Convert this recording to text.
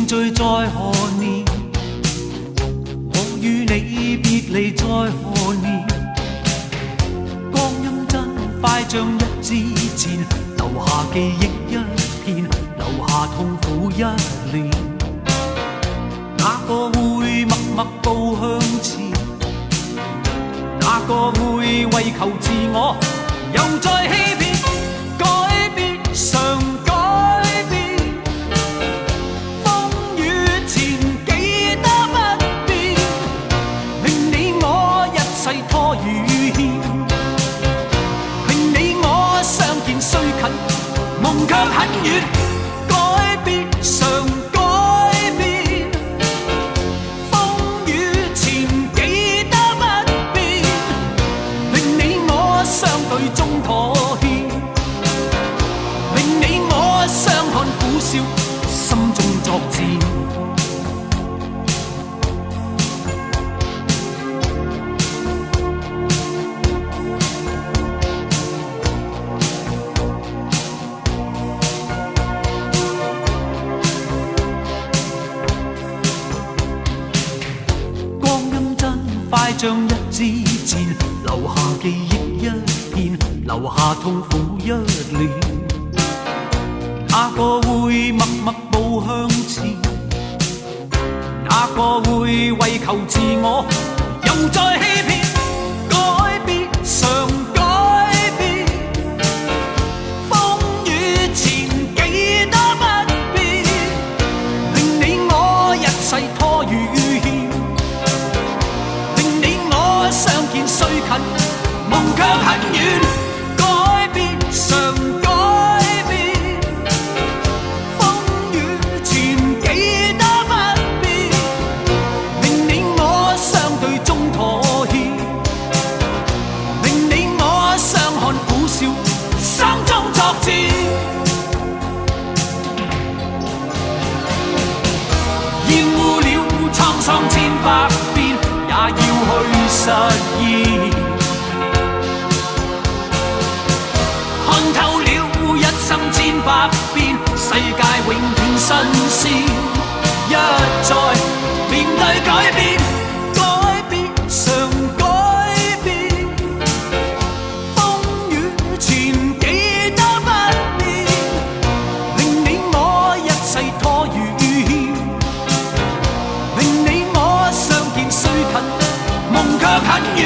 聚在何年？我與你別離在何年？光陰真快像日之前，留下記憶一片，留下痛苦一年。哪個會默默步向前？哪個會為求自我又再欺騙？改變常改變，風雨前記得不變，令你我一世拖與欠，令你我相見雖近，夢卻很遠。改變常改變，風雨前記得不變，令你我相對中妥協，令你我相看苦笑，心中作戰。光陰真快像日之前，留下記憶一片，留下痛苦一年。哪個會默默步向前？哪個會為求自我又再欺騙？改變常改變，風雨前記得不變，令你我一世拖與欠，令你我相見雖近，夢卻很遠。改變常改變，風雨前記得不變，令你我相對中妥協，令你我相看苦笑，心中作戰。厭惡了滄桑千百遍，也要去實現。看透了一生千百變，世界永遠新鮮。一再面對改變，改變常改變，風雨前記得不變，令你我一世拖與欠，令你我相見雖近，夢卻很遠。